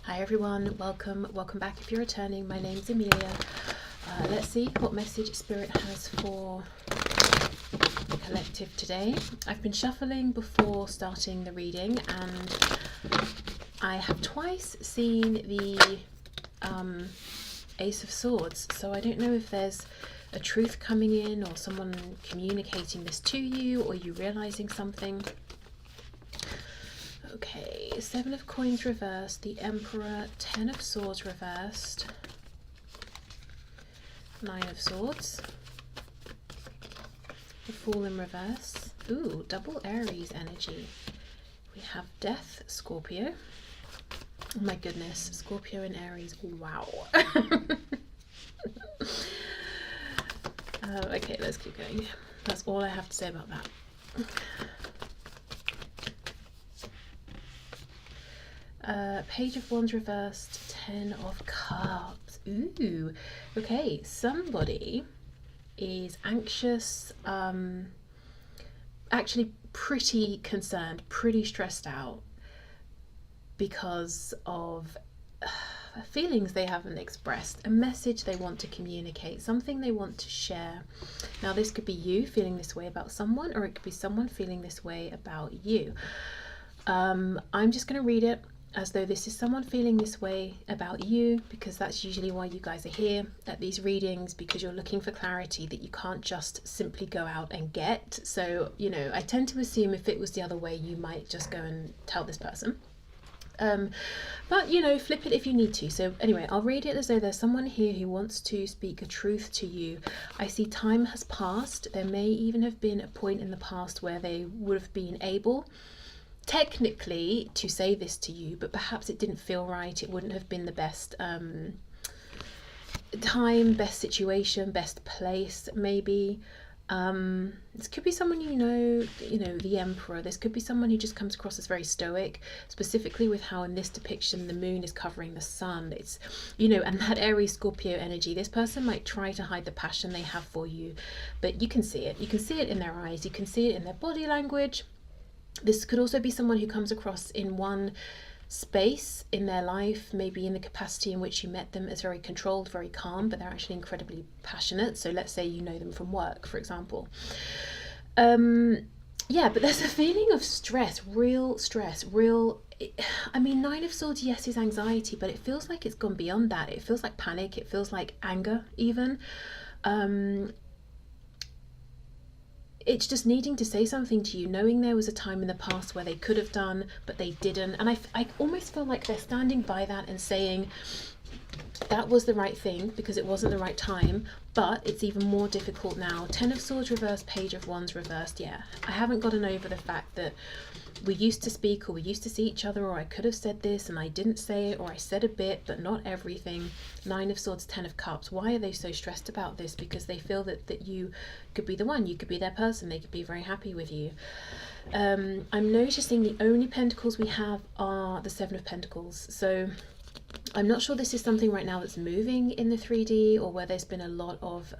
Hi everyone, welcome back if you're returning. My name's Amelia. Let's see what message Spirit has for the collective today. I've been shuffling before starting the reading and I have twice seen the Ace of Swords, so I don't know if there's a truth coming in or someone communicating this to you or you realizing something. Okay, 7 of Coins reversed, the Emperor, 10 of Swords reversed, 9 of Swords, the Fool in reverse. Ooh, double Aries energy. We have Death, Scorpio. Oh my goodness, Scorpio and Aries, wow. Okay, let's keep going. That's all I have to say about that. Page of Wands reversed, 10 of Cups. Ooh, okay, somebody is anxious, actually pretty concerned, pretty stressed out because of feelings they haven't expressed, a message they want to communicate, something they want to share. Now this could be you feeling this way about someone, or it could be someone feeling this way about you. I'm just going to read it as though this is someone feeling this way about you, because that's usually why you guys are here at these readings, because you're looking for clarity that you can't just simply go out and get. So, you know, I tend to assume if it was the other way, you might just go and tell this person. But, you know, flip it if you need to. So anyway, I'll read it as though there's someone here who wants to speak a truth to you. I see time has passed. There may even have been a point in the past where they would have been able technically to say this to you, but perhaps it didn't feel right. It wouldn't have been the best time, best situation, best place, maybe. This could be someone you know, the Emperor. This could be someone who just comes across as very stoic, specifically with how in this depiction the moon is covering the sun. It's, you know, and that Aries Scorpio energy. This person might try to hide the passion they have for you, but you can see it. You can see it in their eyes. You can see it in their body language. This could also be someone who comes across in one space in their life, maybe in the capacity in which you met them, as very controlled, very calm, but they're actually incredibly passionate. So let's say you know them from work, for example. Yeah, but there's a feeling of stress, I mean, 9 of Swords, yes, is anxiety, but it feels like it's gone beyond that. It feels like panic. It feels like anger even. It's just needing to say something to you, knowing there was a time in the past where they could have done, but they didn't. And I almost feel like they're standing by that and saying that was the right thing because it wasn't the right time, but it's even more difficult now. 10 of Swords reversed, Page of Wands reversed. Yeah, I haven't gotten over the fact that we used to speak, or we used to see each other, or I could have said this and I didn't say it, or I said a bit but not everything. 9 of Swords, 10 of Cups. Why are they so stressed about this? Because they feel that you could be the one, you could be their person, they could be very happy with you. I'm noticing the only pentacles we have are the 7 of Pentacles, so I'm not sure this is something right now that's moving in the 3D, or where there's been a lot of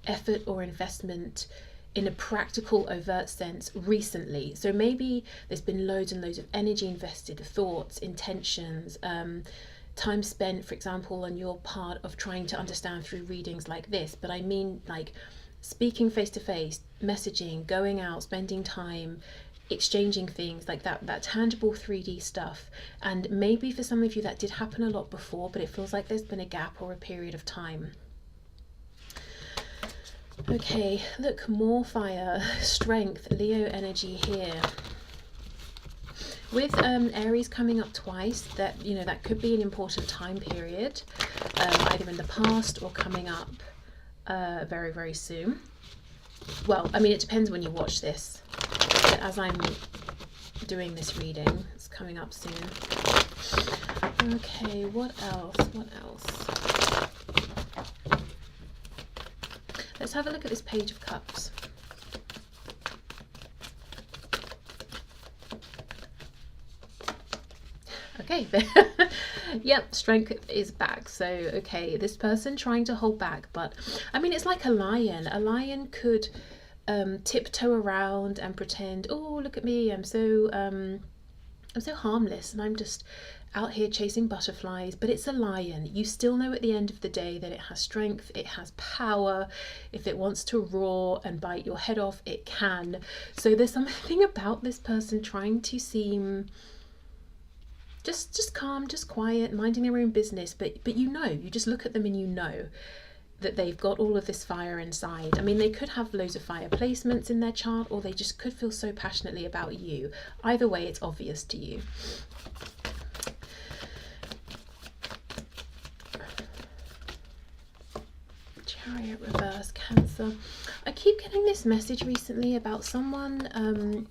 effort or investment in a practical, overt sense recently. So maybe there's been loads and loads of energy invested, thoughts, intentions, time spent, for example, on your part of trying to understand through readings like this. But I mean, like speaking face to face, messaging, going out, spending time, exchanging things like that tangible 3D stuff. And maybe for some of you that did happen a lot before, but it feels like there's been a gap or a period of time. Okay, look, more fire, strength, Leo energy here. With Aries coming up twice, that, you know, that could be an important time period, either in the past or coming up very, very soon. Well, I mean, it depends when you watch this. But as I'm doing this reading, it's coming up soon. Okay, what else? Let's have a look at this Page of Cups. Okay, yep, strength is back. So, okay, this person trying to hold back, but I mean, it's like a lion. A lion could tiptoe around and pretend, oh, look at me, I'm so harmless and I'm just out here chasing butterflies, but it's a lion. You still know at the end of the day that it has strength, it has power. If it wants to roar and bite your head off, it can. So there's something about this person trying to seem just calm, just quiet, minding their own business, but you just look at them and you know that they've got all of this fire inside. I mean, they could have loads of fire placements in their chart, or they just could feel so passionately about you. Either way, it's obvious to you. Chariot reverse, Cancer. I keep getting this message recently about someone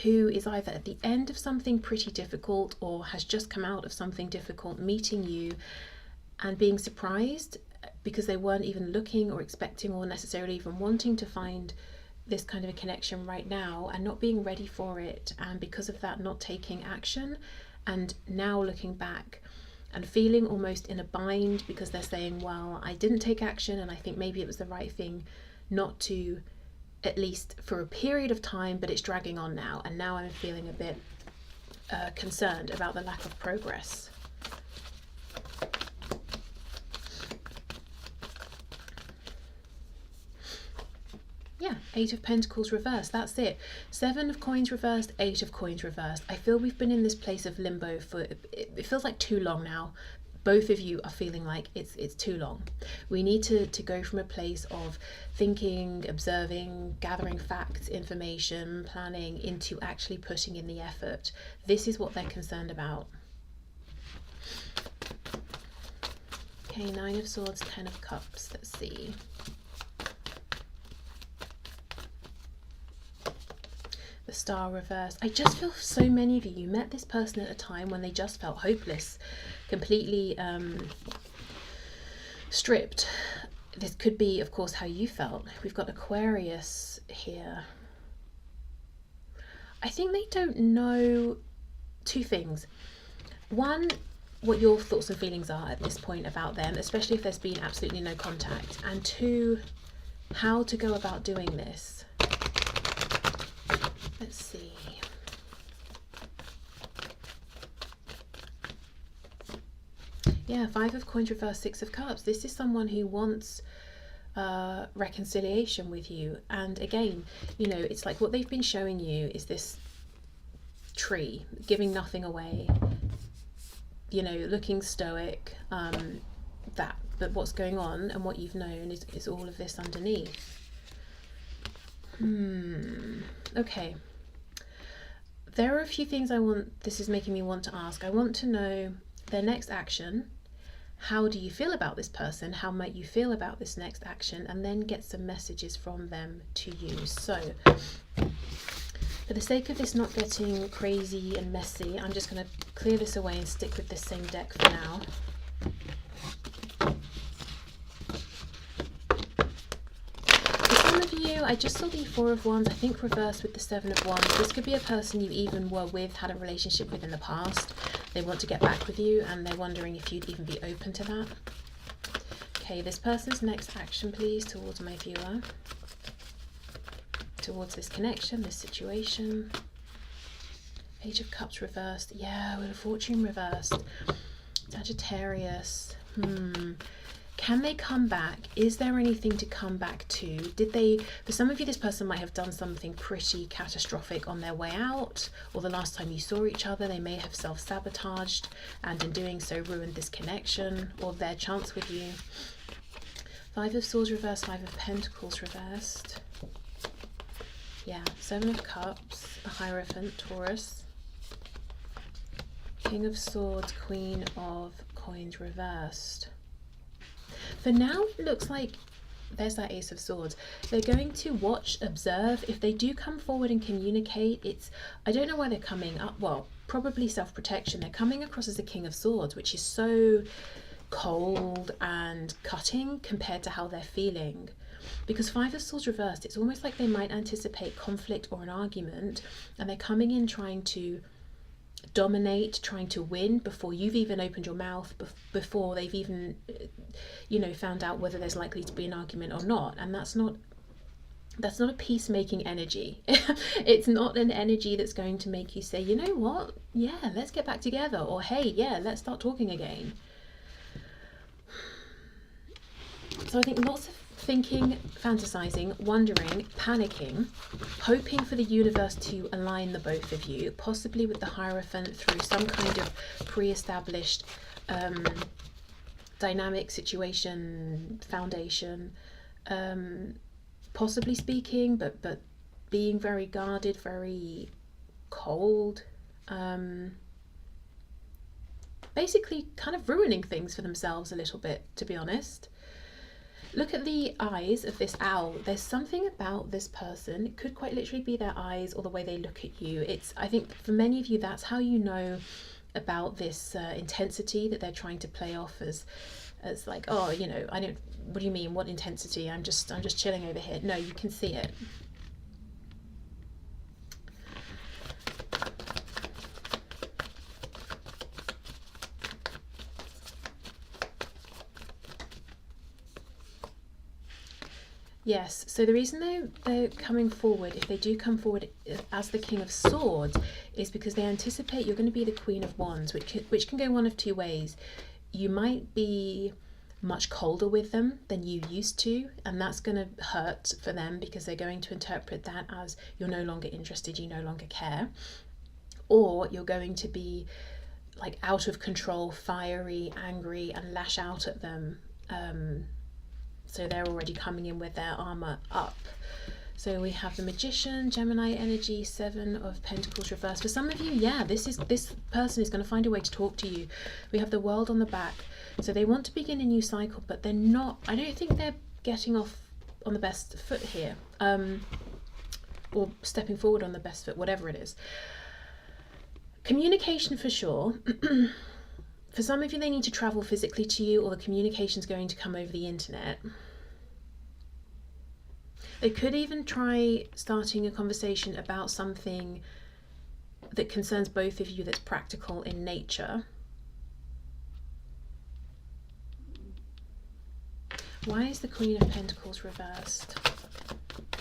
who is either at the end of something pretty difficult or has just come out of something difficult, meeting you and being surprised because they weren't even looking or expecting or necessarily even wanting to find this kind of a connection right now, and not being ready for it, and because of that not taking action, and now looking back and feeling almost in a bind because they're saying, well, I didn't take action and I think maybe it was the right thing not to, at least for a period of time, but it's dragging on now, and now I'm feeling a bit concerned about the lack of progress. Yeah, 8 of Pentacles reversed, that's it. 7 of Coins reversed, 8 of Coins reversed. I feel we've been in this place of limbo for, it feels like too long now. Both of you are feeling like it's too long. We need to go from a place of thinking, observing, gathering facts, information, planning, into actually putting in the effort. This is what they're concerned about. Okay, 9 of Swords, 10 of Cups, let's see. The Star reverse. I just feel so many of you met this person at a time when they just felt hopeless, completely stripped. This could be, of course, how you felt. We've got Aquarius here. I think they don't know two things. One, what your thoughts and feelings are at this point about them, especially if there's been absolutely no contact. And two, how to go about doing this. Let's see. Yeah, 5 of Coins reverse, 6 of Cups. This is someone who wants reconciliation with you. And again, you know, it's like what they've been showing you is this tree, giving nothing away, you know, looking stoic, but what's going on and what you've known is all of this underneath. Okay. There are a few things this is making me want to ask. I want to know their next action. How do you feel about this person? How might you feel about this next action? And then get some messages from them to you. So, for the sake of this not getting crazy and messy, I'm just going to clear this away and stick with this same deck for now. I just saw the 4 of Wands, I think reversed with the 7 of Wands. This could be a person you even were with, had a relationship with in the past. They want to get back with you and they're wondering if you'd even be open to that. Okay, this person's next action, please, towards my viewer. Towards this connection, this situation. Page of Cups reversed. Yeah, with a Fortune reversed. Sagittarius. Can they come back? Is there anything to come back to? For some of you, this person might have done something pretty catastrophic on their way out, or the last time you saw each other, they may have self-sabotaged and in doing so ruined this connection or their chance with you. 5 of Swords reversed, 5 of Pentacles reversed. Yeah, 7 of Cups, a Hierophant, Taurus. King of Swords, Queen of Coins reversed. For now, it looks like there's that Ace of Swords. They're going to watch, observe. If they do come forward and communicate, I don't know why they're coming up. Well, probably self-protection. They're coming across as a King of Swords, which is so cold and cutting compared to how they're feeling. Because 5 of Swords reversed, it's almost like they might anticipate conflict or an argument, and they're coming in trying to dominate, trying to win before you've even opened your mouth, before they've even, you know, found out whether there's likely to be an argument or not. And that's not That's not a peacemaking energy. It's not an energy that's going to make you say, you know what, yeah, let's get back together, or hey, yeah, let's start talking again. So I think lots of thinking, fantasizing, wondering, panicking, hoping for the universe to align the both of you, possibly with the Hierophant through some kind of pre-established dynamic situation, foundation, possibly speaking, but being very guarded, very cold, basically kind of ruining things for themselves a little bit, to be honest. Look at the eyes of this owl. There's something about this person. It could quite literally be their eyes or the way they look at you. I think for many of you, that's how you know about this intensity that they're trying to play off as like, oh, you know, what do you mean, what intensity? I'm just chilling over here. No, you can see it. Yes, so the reason they're coming forward, if they do come forward as the King of Swords, is because they anticipate you're going to be the Queen of Wands, which can go one of two ways. You might be much colder with them than you used to, and that's going to hurt for them because they're going to interpret that as you're no longer interested, you no longer care. Or you're going to be like out of control, fiery, angry, and lash out at them. So they're already coming in with their armor up. So we have the Magician, Gemini energy, 7 of Pentacles reversed. For some of you, yeah, this person is going to find a way to talk to you. We have the World on the back. So they want to begin a new cycle, but they're not, I don't think they're getting off on the best foot here. Or stepping forward on the best foot, whatever it is. Communication for sure. For some of you, they need to travel physically to you, or the communication's going to come over the internet. They could even try starting a conversation about something that concerns both of you that's practical in nature. Why is the Queen of Pentacles reversed?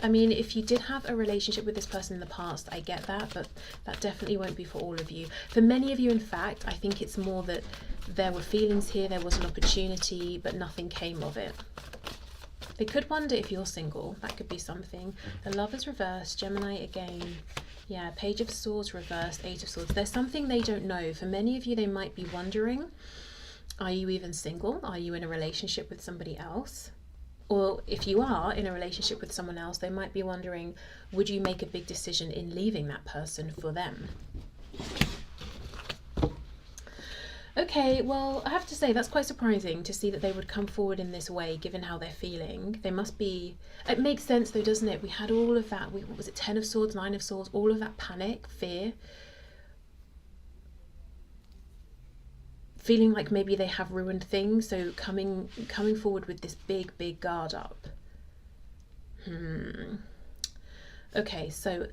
I mean, if you did have a relationship with this person in the past, I get that, but that definitely won't be for all of you. For many of you, in fact, I think it's more that there were feelings here, there was an opportunity, but nothing came of it. They could wonder if you're single. That could be something. The Lovers reversed, Gemini again. Yeah, Page of Swords reversed, 8 of Swords. There's something they don't know. For many of you, they might be wondering, are you even single? Are you in a relationship with somebody else? Or if you are in a relationship with someone else, they might be wondering, would you make a big decision in leaving that person for them? Okay, well, I have to say that's quite surprising to see that they would come forward in this way, given how they're feeling. They must be... It makes sense though, doesn't it? We had all of that, what was it, 10 of Swords, 9 of Swords, all of that panic, fear. Feeling like maybe they have ruined things, so coming forward with this big guard up. Okay, so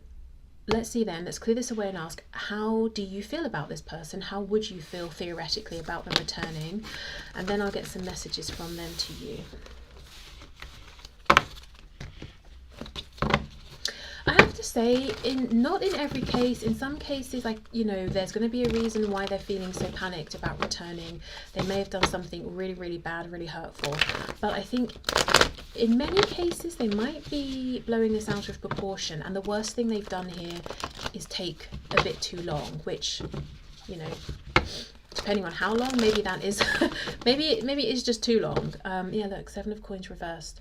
let's see then, let's clear this away and ask, how do you feel about this person? How would you feel theoretically about them returning? And then I'll get some messages from them to you. I have to say, not in every case, in some cases, like, you know, there's going to be a reason why they're feeling so panicked about returning. They may have done something really bad, really hurtful. But I think in many cases, they might be blowing this out of proportion. And the worst thing they've done here is take a bit too long, which, you know, depending on how long, maybe that is, maybe it is just too long. Yeah, look, 7 of Coins reversed.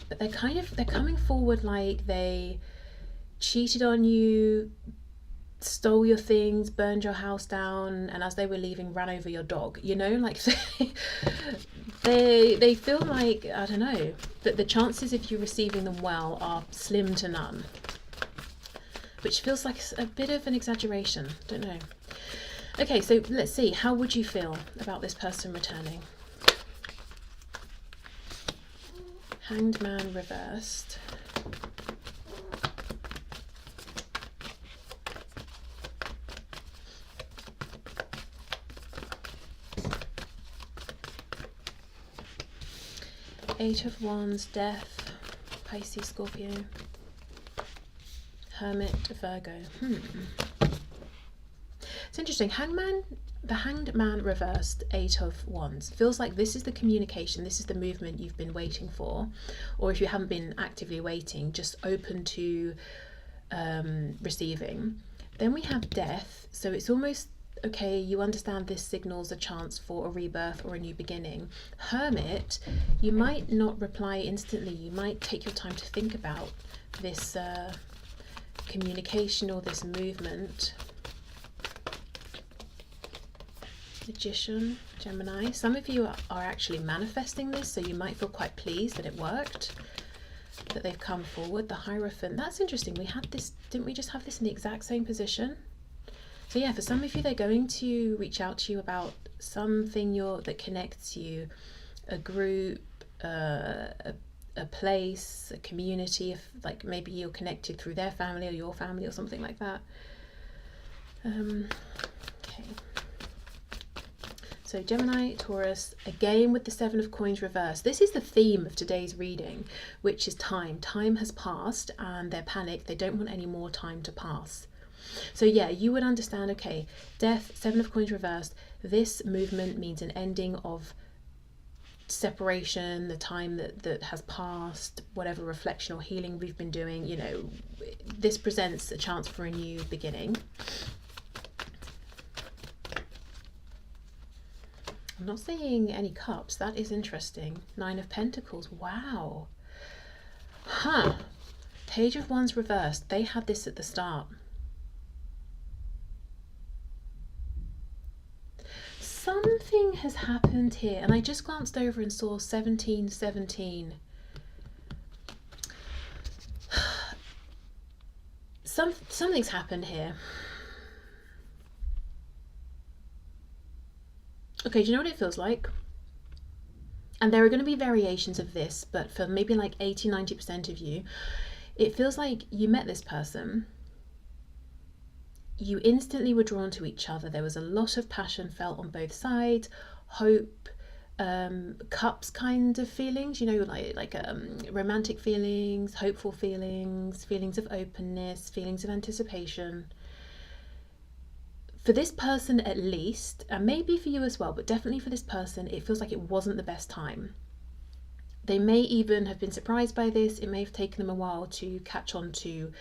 But they're coming forward like they cheated on you, stole your things, burned your house down, and as they were leaving, ran over your dog. You know, like they feel like, I don't know, that the chances of you receiving them well are slim to none, which feels like a bit of an exaggeration. Don't know. Okay, so let's see. How would you feel about this person returning? Hanged Man reversed. Eight of Wands, Death, Pisces, Scorpio, Hermit, Virgo. It's interesting. Hangman, the Hanged Man reversed, Eight of Wands. Feels like this is the communication, this is the movement you've been waiting for. Or if you haven't been actively waiting, just open to receiving. Then we have Death. So it's almost, okay, you understand this signals a chance for a rebirth or a new beginning. Hermit, you might not reply instantly. You might take your time to think about this communication or this movement. Magician, Gemini. Some of you are actually manifesting this, so you might feel quite pleased that it worked, that they've come forward. The Hierophant, that's interesting. We had this, didn't we just have this in the exact same position? So yeah, for some of you, they're going to reach out to you about something that connects you, a group, a place, a community, if like maybe you're connected through their family or your family or something like that. Okay. So Gemini, Taurus, again with the Seven of Coins reversed. This is the theme of today's reading, which is time. Time has passed and they're panicked. They don't want any more time to pass. So yeah, you would understand, okay, Death, Seven of Coins reversed. This movement means an ending of separation, the time that has passed, whatever reflection or healing we've been doing. You know, this presents a chance for a new beginning. I'm not seeing any cups. That is interesting. Nine of Pentacles. Wow. Huh. Page of Wands reversed. They had this at the start. Something has happened here. And I just glanced over and saw 1717. Something's happened here. Okay, do you know what it feels like? And there are going to be variations of this, but for maybe like 80-90% of you, it feels like you met this person, you instantly were drawn to each other. There was a lot of passion felt on both sides, hope, cups kind of feelings, you know, like romantic feelings, hopeful feelings, feelings of openness, feelings of anticipation. For this person at least, and maybe for you as well, but definitely for this person, it feels like it wasn't the best time. They may even have been surprised by this. It may have taken them a while to catch on to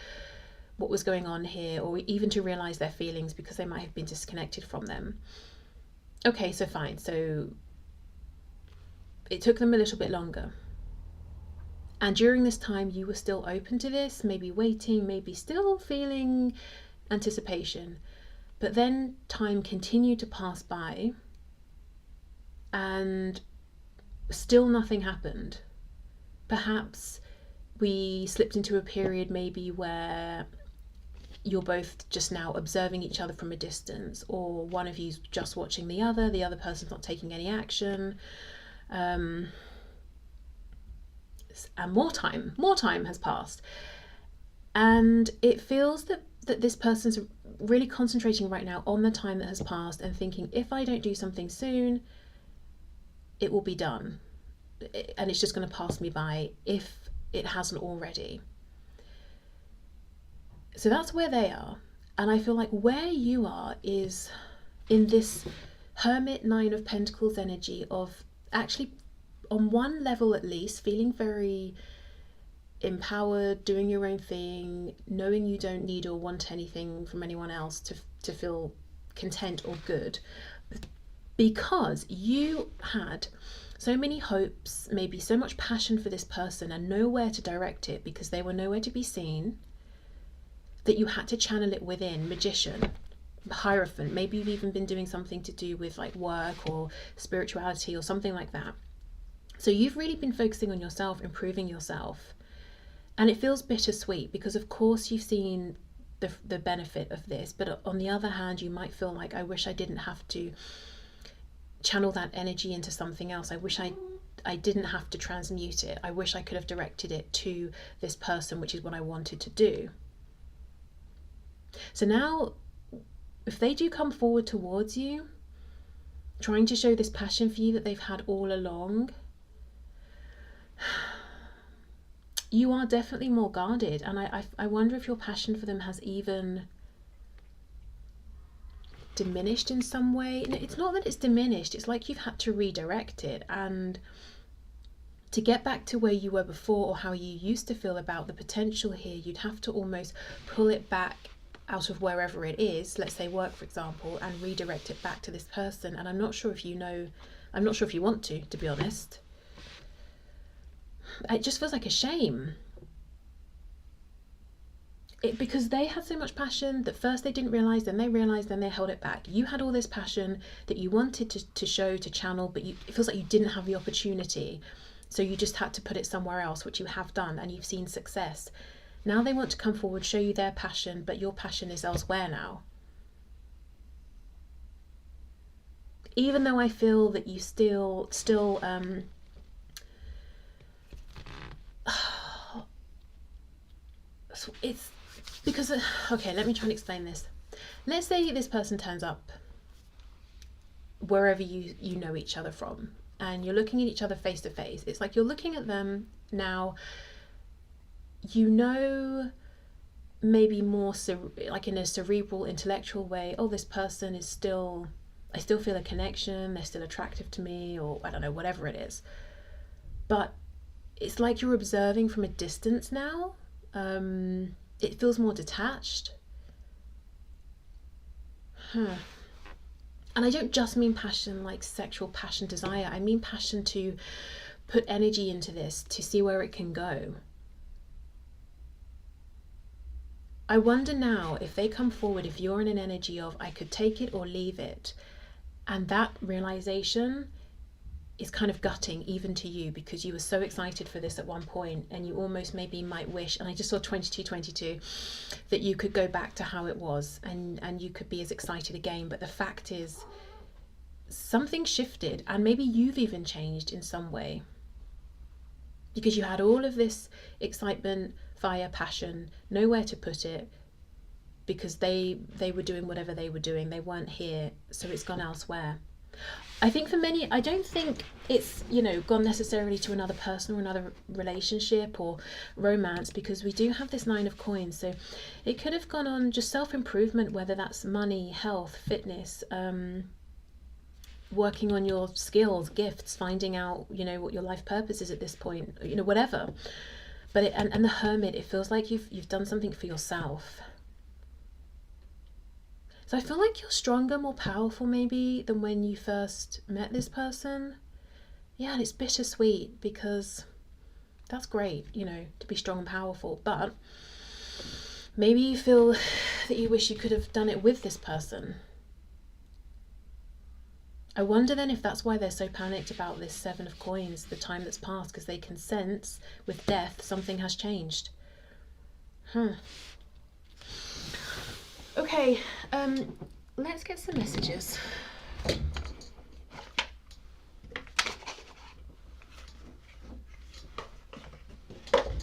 what was going on here, or even to realize their feelings, because they might have been disconnected from them. Okay, so fine. So it took them a little bit longer. And during this time, you were still open to this, maybe waiting, maybe still feeling anticipation. But then time continued to pass by and still nothing happened. Perhaps we slipped into a period maybe where you're both just now observing each other from a distance, or one of you's just watching the other person's not taking any action. And more time has passed. And it feels that this person's really concentrating right now on the time that has passed and thinking, if I don't do something soon, it will be done. And it's just going to pass me by if it hasn't already. So that's where they are. And I feel like where you are is in this Hermit, Nine of Pentacles energy of actually, on one level at least, feeling very empowered, doing your own thing, knowing you don't need or want anything from anyone else to feel content or good, because you had so many hopes, maybe so much passion for this person, and nowhere to direct it because they were nowhere to be seen, that you had to channel it within. Magician, Hierophant, maybe you've even been doing something to do with like work or spirituality or something like that. So you've really been focusing on yourself, improving yourself. And it feels bittersweet because of course you've seen the benefit of this, but on the other hand, you might feel like, I wish I didn't have to channel that energy into something else. I wish I didn't have to transmute it. I wish I could have directed it to this person, which is what I wanted to do. So now, if they do come forward towards you, trying to show this passion for you that they've had all along, you are definitely more guarded, and I wonder if your passion for them has even diminished in some way. It's not that it's diminished, it's like you've had to redirect it, and to get back to where you were before, or how you used to feel about the potential here, you'd have to almost pull it back out of wherever it is, let's say work for example, and redirect it back to this person. And I'm not sure if you want to be honest. It just feels like a shame. Because they had so much passion that first they didn't realise, then they realised, then they held it back. You had all this passion that you wanted to show, to channel, but it feels like you didn't have the opportunity. So you just had to put it somewhere else, which you have done, and you've seen success. Now they want to come forward, show you their passion, but your passion is elsewhere now. Even though I feel that you still it's because, okay, let me try and explain this. Let's say this person turns up wherever you know each other from, and you're looking at each other face to face. It's like you're looking at them now, you know, maybe more like in a cerebral, intellectual way. Oh, this person is still, I still feel a connection, they're still attractive to me, or I don't know, whatever it is. But it's like you're observing from a distance now. It feels more detached. And I don't just mean passion like sexual passion, desire. I mean passion to put energy into this, to see where it can go. I wonder now if they come forward, if you're in an energy of I could take it or leave it, and that realization is kind of gutting even to you, because you were so excited for this at one point, and you almost maybe might wish, and I just saw 2222, that you could go back to how it was, and you could be as excited again. But the fact is, something shifted, and maybe you've even changed in some way, because you had all of this excitement, fire, passion, nowhere to put it, because they were doing whatever they were doing, they weren't here, so it's gone elsewhere. I think for many, I don't think it's, gone necessarily to another person or another relationship or romance, because we do have this 9 of coins. So it could have gone on just self-improvement, whether that's money, health, fitness, working on your skills, gifts, finding out, what your life purpose is at this point, whatever. But and the Hermit, it feels like you've done something for yourself. So I feel like you're stronger, more powerful maybe than when you first met this person. Yeah, and it's bittersweet, because that's great, to be strong and powerful. But maybe you feel that you wish you could have done it with this person. I wonder then if that's why they're so panicked about this 7 of coins, the time that's passed, because they can sense with death something has changed. Okay, let's get some messages.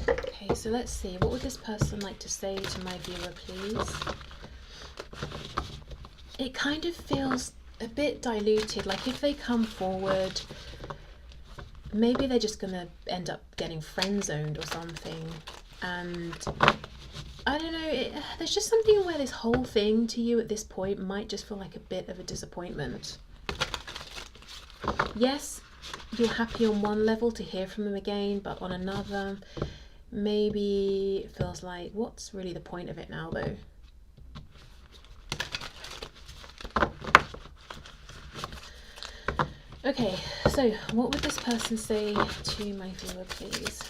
Okay, so let's see. What would this person like to say to my viewer, please? It kind of feels a bit diluted. Like if they come forward, maybe they're just going to end up getting friend-zoned or something. And I don't know, there's just something where this whole thing to you at this point might just feel like a bit of a disappointment. Yes, you're happy on one level to hear from them again, but on another, maybe it feels like, what's really the point of it now though? Okay, so what would this person say to my viewer, please?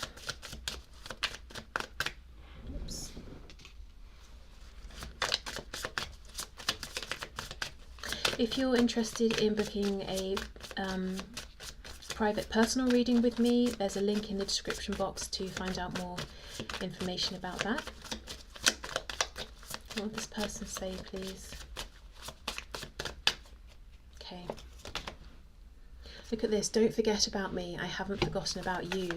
If you're interested in booking a private personal reading with me, there's a link in the description box to find out more information about that. What would this person say, please? Okay. Look at this. Don't forget about me. I haven't forgotten about you.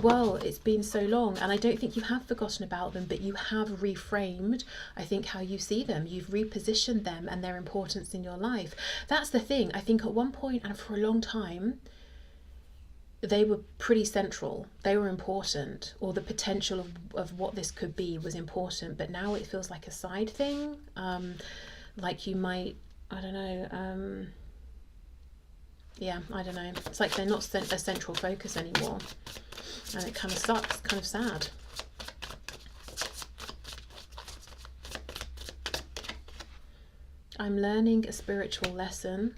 Well, it's been so long, and I don't think you have forgotten about them, but you have reframed, I think, how you see them. You've repositioned them and their importance in your life. That's the thing. I think at one point and for a long time, they were pretty central. They were important, or the potential of what this could be was important. But now it feels like a side thing. Like you might, I don't know. Yeah, I don't know. It's like they're not a central focus anymore, and it kind of sucks. Kind of sad. I'm learning a spiritual lesson.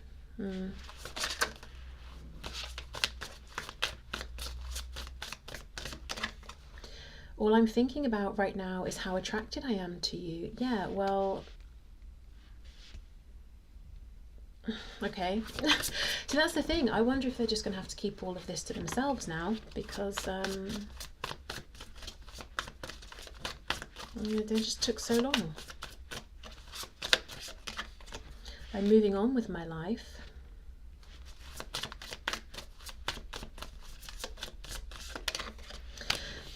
All I'm thinking about right now is how attracted I am to you. Yeah, well, okay. So that's the thing. I wonder if they're just going to have to keep all of this to themselves now, because they just took so long. I'm moving on with my life.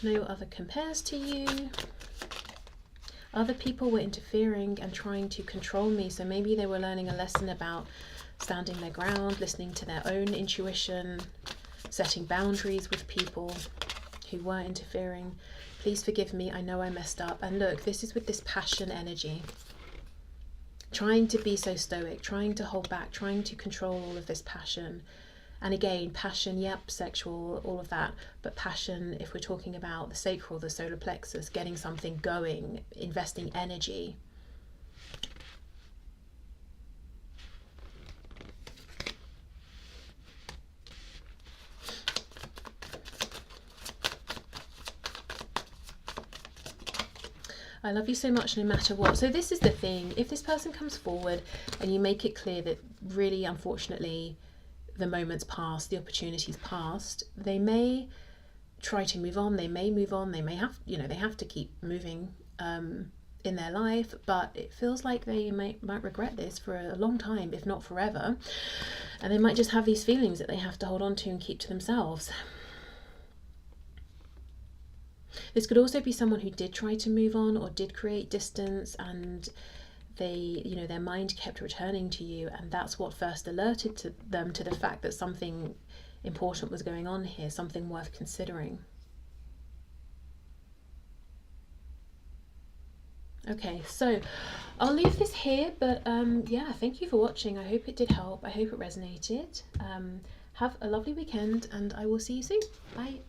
No other compares to you. Other people were interfering and trying to control me, so maybe they were learning a lesson about standing their ground, listening to their own intuition, setting boundaries with people who were interfering. Please forgive me, I know I messed up. And look, this is with this passion energy. Trying to be so stoic, trying to hold back, trying to control all of this passion. And again, passion, yep, sexual, all of that. But passion, if we're talking about the sacral, the solar plexus, getting something going, investing energy. I love you so much no matter what. So this is the thing. If this person comes forward and you make it clear that really, unfortunately, the moment's passed, the opportunity's passed, they may try to move on. They may move on. They may have, they have to keep moving in their life. But it feels like they might regret this for a long time, if not forever. And they might just have these feelings that they have to hold on to and keep to themselves. This could also be someone who did try to move on or did create distance, and they, their mind kept returning to you, and that's what first alerted them to the fact that something important was going on here, something worth considering. Okay, so I'll leave this here, but yeah, thank you for watching. I hope it did help. I hope it resonated. Have a lovely weekend, and I will see you soon. Bye.